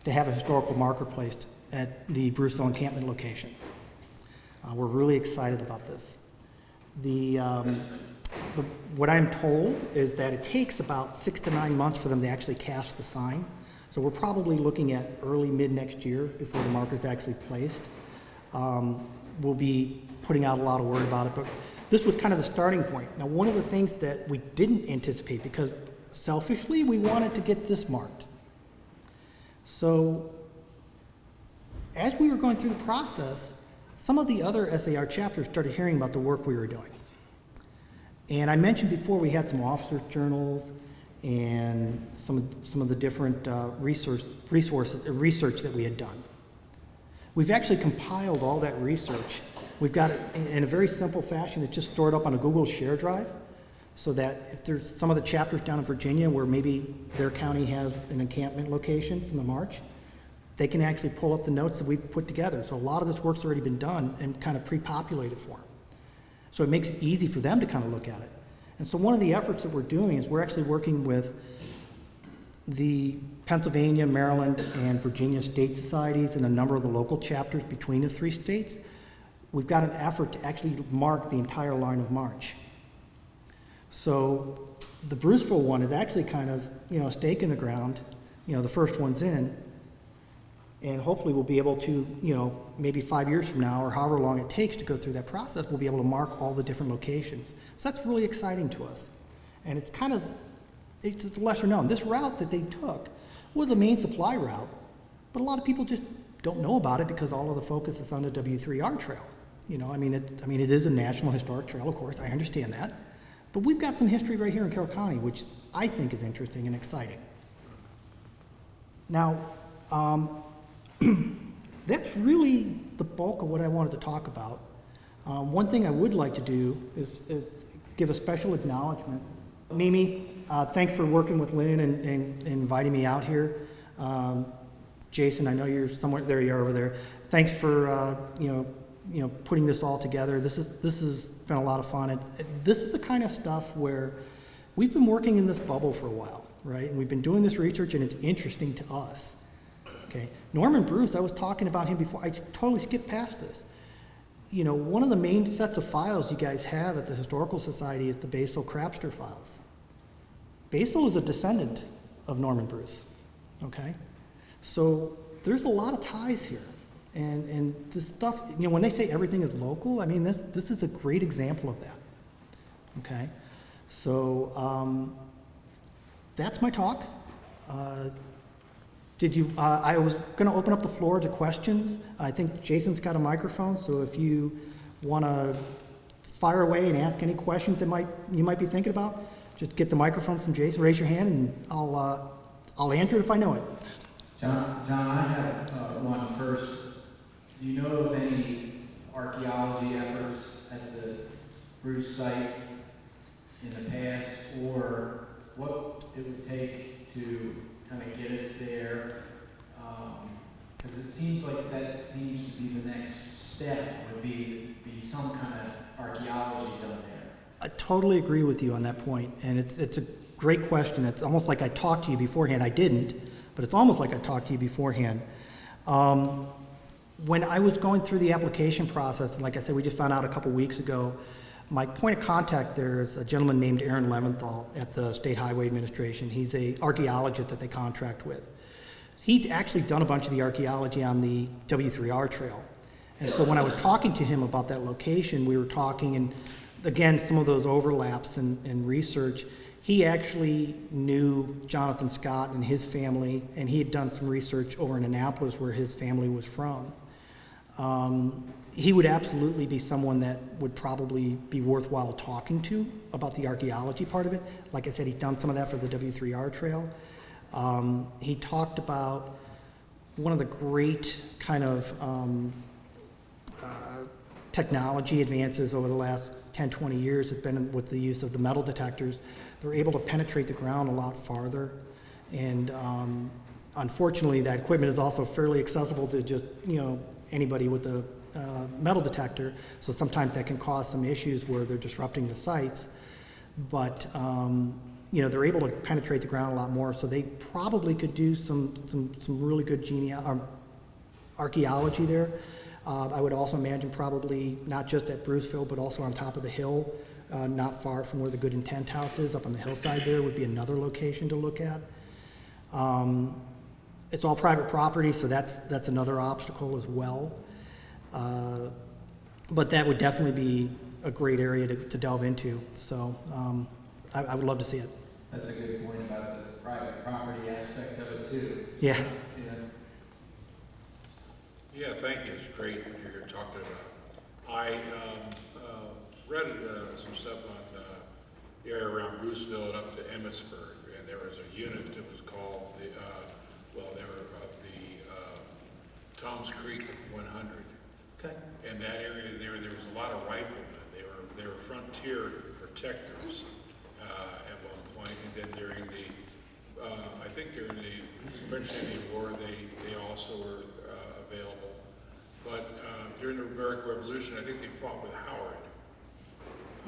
to have a historical marker placed at the Bruceville encampment location. We're really excited about this. What I'm told is that it takes about 6 to 9 months for them to actually cast the sign. So we're probably looking at early, mid next year before the marker's actually placed. We'll be putting out a lot of word about it, but this was kind of the starting point. Now, one of the things that we didn't anticipate, because selfishly we wanted to get this marked. So as we were going through the process, some of the other SAR chapters started hearing about the work we were doing. And I mentioned before we had some officers' journals and some of the different research that we had done. We've actually compiled all that research. We've got it in a very simple fashion. It's just stored up on a Google Share Drive, so that if there's some of the chapters down in Virginia where maybe their county has an encampment location from the march, they can actually pull up the notes that we've put together. So a lot of this work's already been done and kind of pre-populated for them. So it makes it easy for them to kind of look at it. And so one of the efforts that we're doing is we're actually working with the Pennsylvania, Maryland, and Virginia state societies and a number of the local chapters between the three states. We've got an effort to actually mark the entire line of march. So the Bruceville one is actually kind of, a stake in the ground, the first one's in. And hopefully we'll be able to, maybe 5 years from now or however long it takes to go through that process, we'll be able to mark all the different locations. So that's really exciting to us. And it's it's lesser known. This route that they took was a main supply route, but a lot of people just don't know about it because all of the focus is on the W3R trail. It is a National Historic Trail, of course, I understand that. But we've got some history right here in Carroll County, which I think is interesting and exciting. Now, that's really the bulk of what I wanted to talk about. One thing I would like to do is give a special acknowledgement. Mimi, thanks for working with Lynn and inviting me out here. Jason, I know you're somewhere, there you are over there. Thanks for, putting this all together. This has been a lot of fun. This is the kind of stuff where we've been working in this bubble for a while, right? And we've been doing this research and it's interesting to us. Okay, Norman Bruce, I was talking about him before. I totally skipped past this. One of the main sets of files you guys have at the Historical Society is the Basil Crabster files. Basil is a descendant of Norman Bruce, okay? So there's a lot of ties here. And this stuff, when they say everything is local, this is a great example of that, okay? So that's my talk. I was going to open up the floor to questions. I think Jason's got a microphone, so if you want to fire away and ask any questions that you might be thinking about, just get the microphone from Jason, raise your hand, and I'll answer it if I know it. John, I have one first. Do you know of any archaeology efforts at the Bruce site in the past, or what it would take to kind of get us there? Because it seems like that seems to be the next step, would be some kind of archaeology done there. I totally agree with you on that point, and it's a great question. It's almost like I talked to you beforehand. I didn't, but it's almost like I talked to you beforehand. When I was going through the application process, and like I said, we just found out a couple weeks ago, my point of contact there is a gentleman named Aaron Leventhal at the State Highway Administration. He's an archaeologist that they contract with. He's actually done a bunch of the archaeology on the W3R trail. And so when I was talking to him about that location, we were talking, and again, some of those overlaps in research. He actually knew Jonathan Scott and his family, and he had done some research over in Annapolis where his family was from. He would absolutely be someone that would probably be worthwhile talking to about the archaeology part of it. Like I said, he's done some of that for the W3R trail. He talked about one of the great kind of technology advances over the last 10, 20 years has been with the use of the metal detectors. They're able to penetrate the ground a lot farther. And unfortunately, that equipment is also fairly accessible to just, anybody with a metal detector, so sometimes that can cause some issues where they're disrupting the sites. But they're able to penetrate the ground a lot more, so they probably could do some really good archaeology there. I would also imagine probably not just at Bruceville, but also on top of the hill, not far from where the Good Intent House is, up on the hillside there would be another location to look at. It's all private property, so that's another obstacle as well. But that would definitely be a great area to delve into. So I would love to see it. That's a good point about the private property aspect of it too. Yeah. Yeah, thank you. It's great what you're here talking about. I read some stuff on the area around Bruceville and up to Emmitsburg, and there was a unit that was called the Tom's Creek 100. Okay. In that area there was a lot of riflemen. They were frontier protectors at one point, and then during the I think during the French Indian War they also were available. But during the American Revolution, I think they fought with Howard.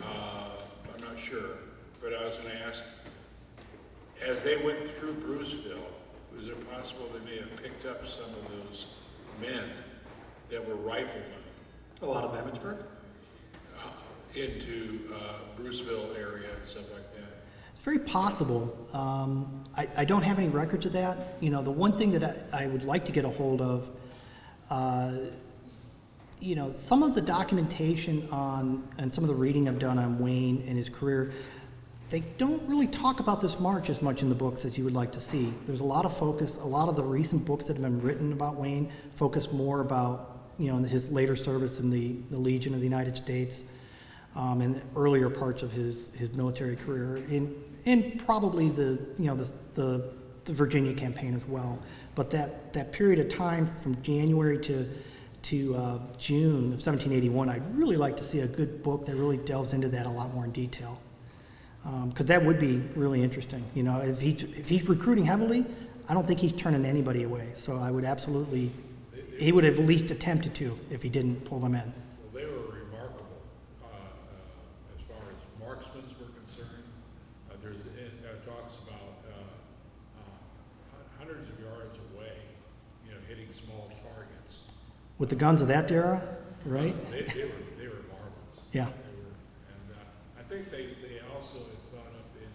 I'm not sure, but I was going to ask, as they went through Bruceville, was it possible they may have picked up some of those men that were riflemen? A lot of Emmitsburg? Into Bruceville area and stuff like that. It's very possible. I don't have any records of that. You know, the one thing that I would like to get a hold of, you know, some of the documentation on, and some of the reading I've done on Wayne and his career, they don't really talk about this march as much in the books as you would like to see. There's a lot of focus, a lot of the recent books that have been written about Wayne focus more about, you know, his later service in the Legion of the United States, and earlier parts of his military career, in probably the Virginia campaign as well. But that period of time from January to June of 1781, I'd really like to see a good book that really delves into that a lot more in detail. Because that would be really interesting. You know, if he's recruiting heavily, I don't think he's turning anybody away. So I would absolutely, he would have at least attempted to if he didn't pull them in. Well, they were remarkable as far as marksmen were concerned. It talks about hundreds of yards away, you know, hitting small targets. With the guns of that era, right? They were marvelous. Yeah. I think they also had fought up in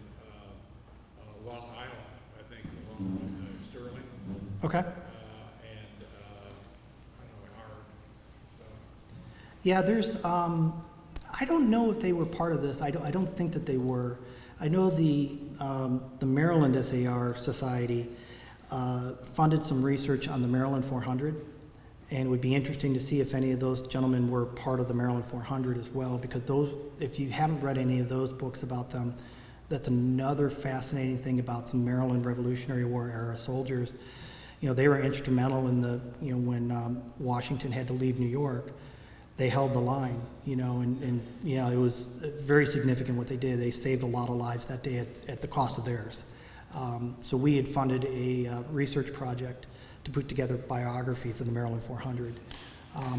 Long Island, I think, along Sterling. Okay. And I don't know, Howard. Yeah, there's, I don't know if they were part of this. I don't think that they were. I know the Maryland SAR Society funded some research on the Maryland 400, and it would be interesting to see if any of those gentlemen were part of the Maryland 400 as well, because those, if you haven't read any of those books about them, that's another fascinating thing about some Maryland Revolutionary War era soldiers. You know, they were instrumental in the, you know, when Washington had to leave New York, they held the line, you know, and yeah, it was very significant what they did. They saved a lot of lives that day at the cost of theirs. So we had funded a research project to put together biographies of the Maryland 400.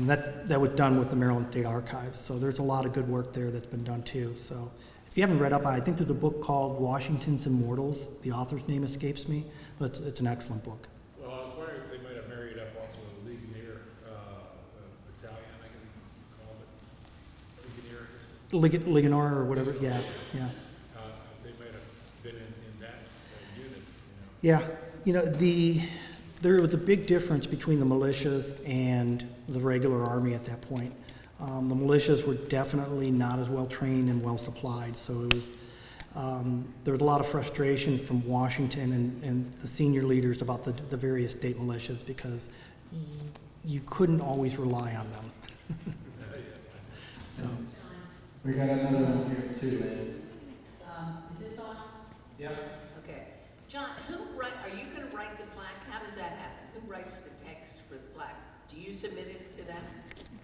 That was done with the Maryland State Archives. So there's a lot of good work there that's been done too. So if you haven't read up on it, I think there's a book called Washington's Immortals. The author's name escapes me, but it's an excellent book. Well, I was wondering if they might have married up also a Legionnaire battalion, I can call it. Legionnaire. Ligonier or whatever, yeah. They might have been in that unit, you know. Yeah, you know, there was a big difference between the militias and the regular army at that point. The militias were definitely not as well trained and well supplied, so it was, there was a lot of frustration from Washington and the senior leaders about the various state militias, because you couldn't always rely on them. So. We got another one here too, Ed. Is this on? Yeah. Okay. John, are you going to write the plaque? How does that happen? Who writes the text for the plaque? Do you submit it to them?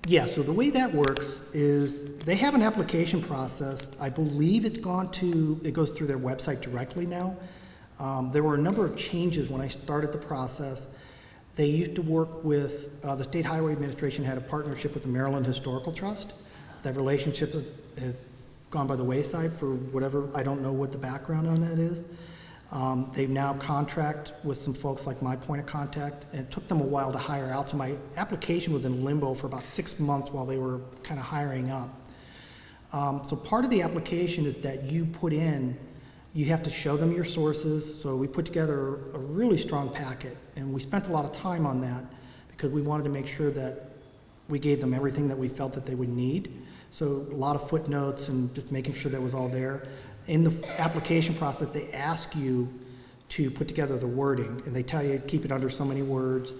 Yeah, so the way that works is they have an application process. I believe it goes through their website directly now. There were a number of changes when I started the process. They used to work with, the State Highway Administration had a partnership with the Maryland Historical Trust. That relationship has gone by the wayside for whatever, I don't know what the background on that is. They now contract with some folks like my point of contact, and it took them a while to hire out. So my application was in limbo for about 6 months while they were kind of hiring up. So part of the application is that you put in, you have to show them your sources. So we put together a really strong packet, and we spent a lot of time on that because we wanted to make sure that we gave them everything that we felt that they would need. So a lot of footnotes and just making sure that was all there. In the application process, they ask you to put together the wording, and they tell you keep it under so many words.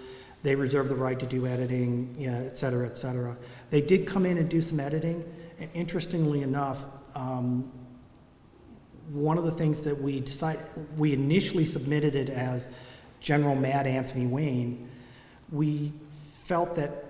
They reserve the right to do editing, yeah, et cetera, et cetera. They did come in and do some editing, and interestingly enough, one of the things that we initially submitted it as General Mad Anthony Wayne. We felt that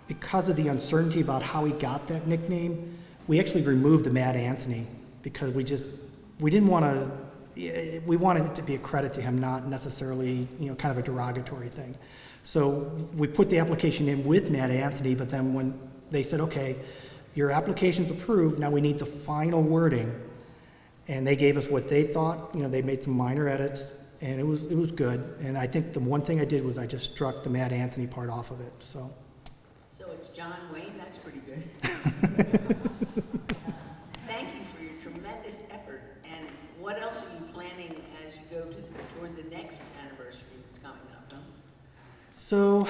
because of the uncertainty about how he got that nickname, we actually removed the Mad Anthony because we didn't want to, we wanted it to be a credit to him, not necessarily, kind of a derogatory thing. So we put the application in with Mad Anthony, but then when they said, okay, your application's approved, now we need the final wording, and they gave us what they thought, they made some minor edits, and it was good. And I think the one thing I did was I just struck the Mad Anthony part off of it, so. So it's John Wayne, that's pretty good. Thank you for your tremendous effort. And what else are you planning as you go toward the next anniversary that's coming up, huh? So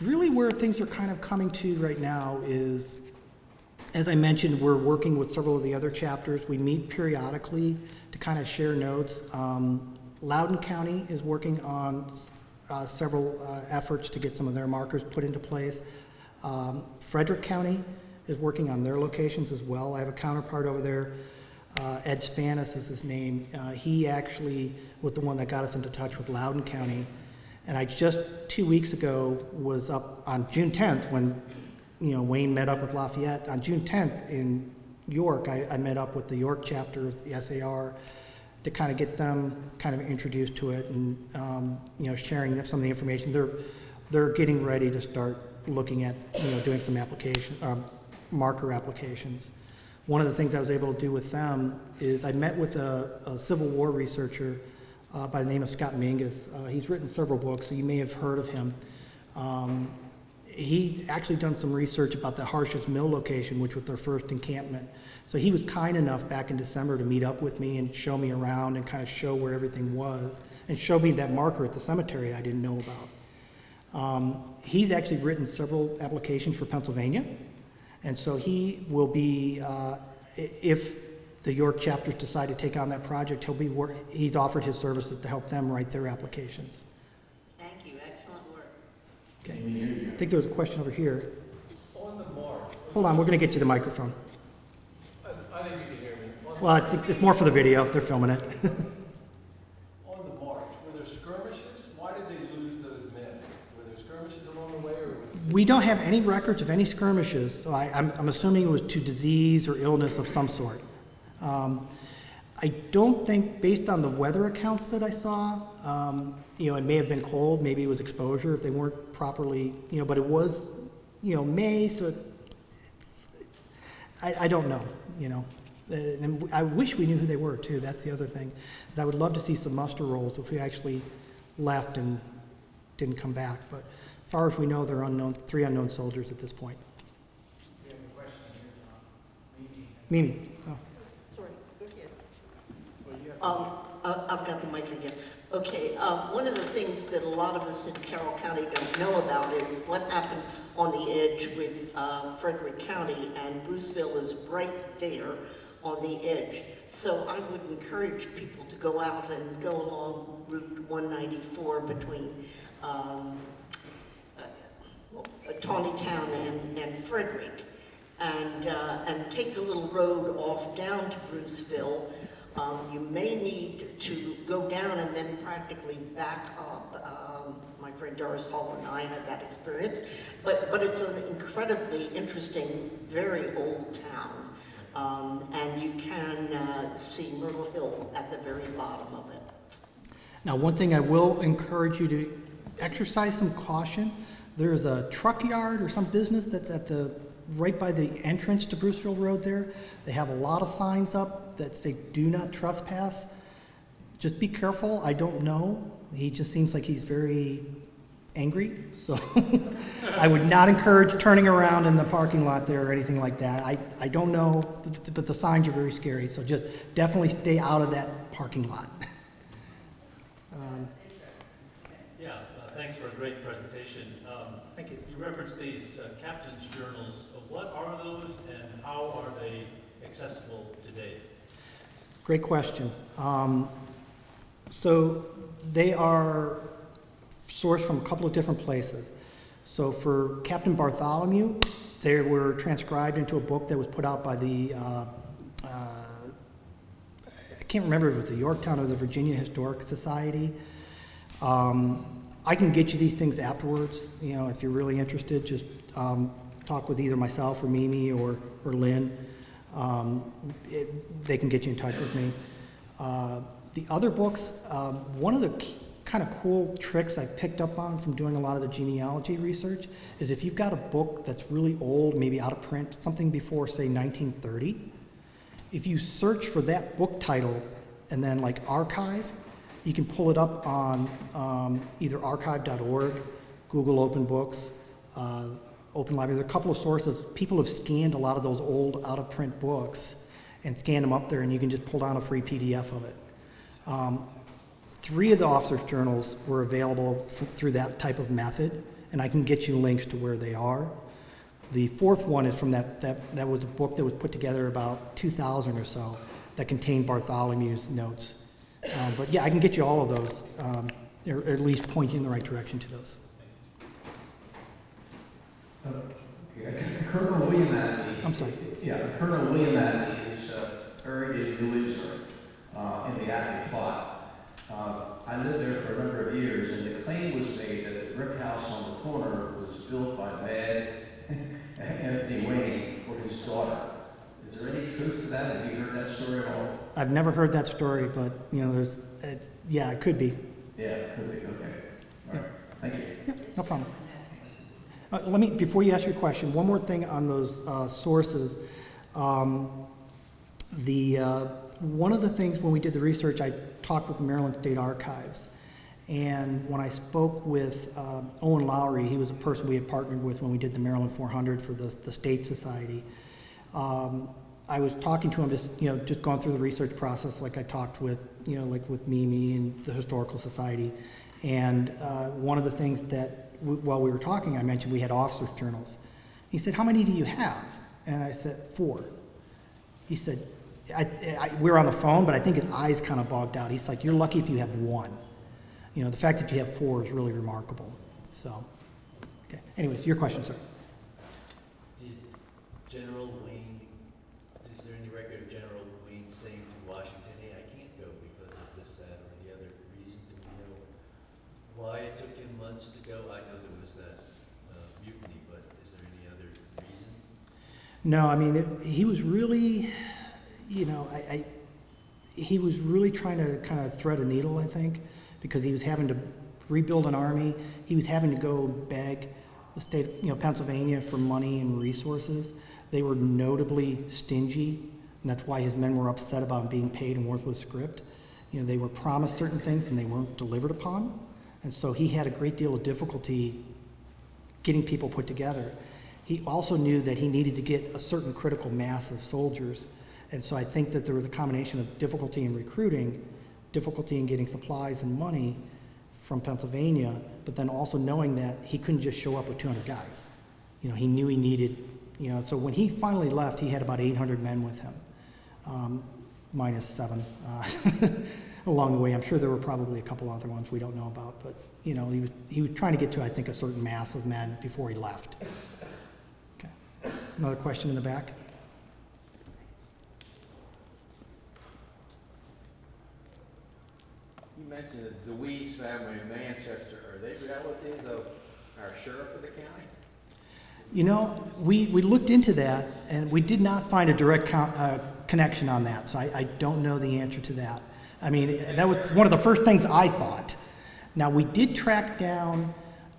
really where things are kind of coming to right now is, as I mentioned, we're working with several of the other chapters. We meet periodically to kind of share notes. Loudoun County is working on several efforts to get some of their markers put into place. Frederick County is working on their locations as well. I have a counterpart over there, Ed Spanis is his name. He actually was the one that got us into touch with Loudoun County. And I just 2 weeks ago was up on June 10th when, Wayne met up with Lafayette. On June 10th in York, I met up with the York chapter of the SAR to kind of get them kind of introduced to it and, sharing some of the information. They're getting ready to start looking at, doing some marker applications. One of the things I was able to do with them is I met with a Civil War researcher by the name of Scott Mingus. He's written several books, so you may have heard of him. He's actually done some research about the Harshes Mill location, which was their first encampment. So he was kind enough back in December to meet up with me and show me around and kind of show where everything was and show me that marker at the cemetery I didn't know about. He's actually written several applications for Pennsylvania, and so he will be, if the York chapters decide to take on that project, he's offered his services to help them write their applications. Thank you, excellent work. Okay. I think there was a question over here. On the march. Hold on, we're going to get you the microphone. I think you can hear me. Well, I think it's more for the video. They're filming it. On the march, were there skirmishes? Why did they lose those men? Were there skirmishes along the way, or was We don't have any records of any skirmishes, so I'm assuming it was to disease or illness of some sort. I don't think, based on the weather accounts that I saw, it may have been cold, maybe it was exposure if they weren't properly, but it was, May, so I don't know, and I wish we knew who they were too. That's the other thing, is I would love to see some muster rolls if we actually left and didn't come back. But as far as we know, they're three unknown soldiers at this point. We have a question here, Mimi. Oh. Sorry, go ahead. I've got the mic again. Okay, one of the things that a lot of us in Carroll County don't know about is what happened on the edge with Frederick County, and Bruceville is right there on the edge. So I would encourage people to go out and go along Route 194 between Tawnytown and Frederick, and take the little road off down to Bruceville. You may need to go down and then practically back up. My friend Doris Hall and I had that experience, but it's an incredibly interesting, very old town, and you can see Myrtle Hill at the very bottom of it. Now, one thing I will encourage you to exercise some caution. There's a truck yard or some business that's right by the entrance to Bruceville Road there. They have a lot of signs up that say do not trespass. Just be careful. I don't know. He just seems like he's very angry. So I would not encourage turning around in the parking lot there or anything like that. I don't know, but the signs are very scary. So just definitely stay out of that parking lot. Yeah, thanks for a great presentation. Thank you. You referenced these captain's journals. What are those and how are they accessible today? Great question. So they are sourced from a couple of different places. So for Captain Bartholomew, they were transcribed into a book that was put out by the, I can't remember if it was the Yorktown or the Virginia Historic Society. I can get you these things afterwards. You know, if you're really interested, just talk with either myself or Mimi or Lynn. They can get you in touch with me. The other books, one of the kind of cool tricks I picked up on from doing a lot of the genealogy research is if you've got a book that's really old, maybe out of print, something before, say, 1930, if you search for that book title and then like archive, you can pull it up on either archive.org, Google Open Books, Open Library. There are a couple of sources. People have scanned a lot of those old out-of-print books and scanned them up there, and you can just pull down a free PDF of it. 3 of the officers' journals were available through that type of method, and I can get you links to where they are. The 4th one is from that was a book that was put together about 2000 or so that contained Bartholomew's notes. But yeah, I can get you all of those, or at least point you in the right direction to those. Colonel William Adley. I'm sorry. Yeah, Colonel William Adley is buried in New Windsor in the Adley plot. I lived there for a number of years, and the claim was made that the brick house on the corner was built by Mad Anthony Wayne for his daughter. Is there any truth to that? Have you heard that story at all? I've never heard that story, but you know, there's, yeah, it could be. Yeah, it could be. Okay. All right. Thank you. Yep, no problem. Let me, before you ask your question, one more thing on those sources. One of the things when we did the research, I talked with the Maryland State Archives, and when I spoke with Owen Lowry, he was a person we had partnered with when we did the Maryland 400 for the State Society. I was talking to him, just going through the research process, like I talked with, like with Mimi and the Historical Society. And one of the things that, while we were talking, I mentioned we had officers' journals. He said, "How many do you have?" And I said, 4. He said, we were on the phone, but I think his eyes kind of bogged out. He's like, "You're lucky if you have 1. The fact that you have 4 is really remarkable." So, okay. Anyways, your question, sir. Did General Wayne, is there any record of General Wayne saying to Washington, "Hey, I can't go because of this, that, or the other reason"? Do we know why it took him months to go? I know there was that mutiny, but is there any other reason? No, I mean, he was really, he was really trying to kind of thread a needle, I think, because he was having to rebuild an army. He was having to go beg the state, Pennsylvania for money and resources. They were notably stingy, and that's why his men were upset about being paid in worthless script. They were promised certain things and they weren't delivered upon. And so he had a great deal of difficulty getting people put together. He also knew that he needed to get a certain critical mass of soldiers. And so I think that there was a combination of difficulty in recruiting, difficulty in getting supplies and money from Pennsylvania, but then also knowing that he couldn't just show up with 200 guys. He knew he needed, so when he finally left, he had about 800 men with him, minus 7 along the way. I'm sure there were probably a couple other ones we don't know about, but he was trying to get to, I think, a certain mass of men before he left. Okay. Another question in the back? You mentioned the DeWeese family in Manchester. Are they relatives of our sheriff of the county? We looked into that, and we did not find a direct connection on that, so I don't know the answer to that. I mean, that was one of the first things I thought. Now, we did track down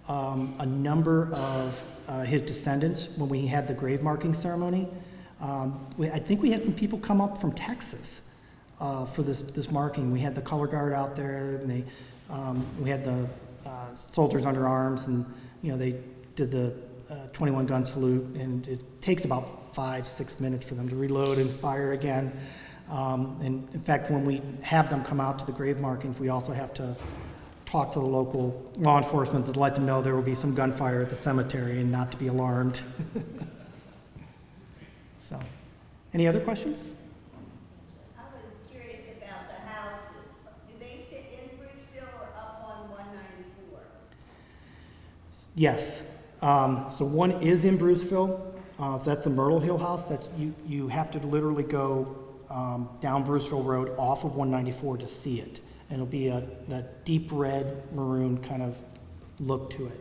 a number of his descendants when we had the grave marking ceremony. I think we had some people come up from Texas for this marking. We had the color guard out there, and we had the soldiers under arms, and they did the 21 gun salute, and it takes about 5-6 minutes for them to reload and fire again. And in fact, when we have them come out to the grave markings, we also have to talked to the local law enforcement to let them know there will be some gunfire at the cemetery and not to be alarmed. So, any other questions? I was curious about the houses. Do they sit in Bruceville or up on 194? Yes. So one is in Bruceville. So that's the Myrtle Hill house. That's you have to literally go down Bruceville Road off of 194 to see it. And it'll be that deep red maroon kind of look to it.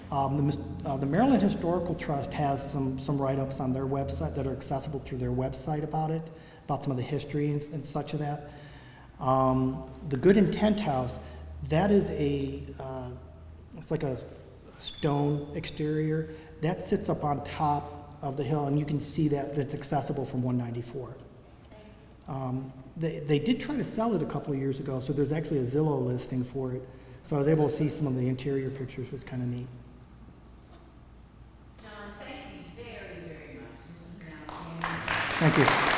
The Maryland Historical Trust has some write-ups on their website that are accessible through their website about some of the history and such of that. The Good Intent House, that is it's like a stone exterior that sits up on top of the hill, and you can see that's accessible from 194. They did try to sell it a couple of years ago, so there's actually a Zillow listing for it. So I was able to see some of the interior pictures, which was kind of neat. John, thank you very, very much. This is now Thank you.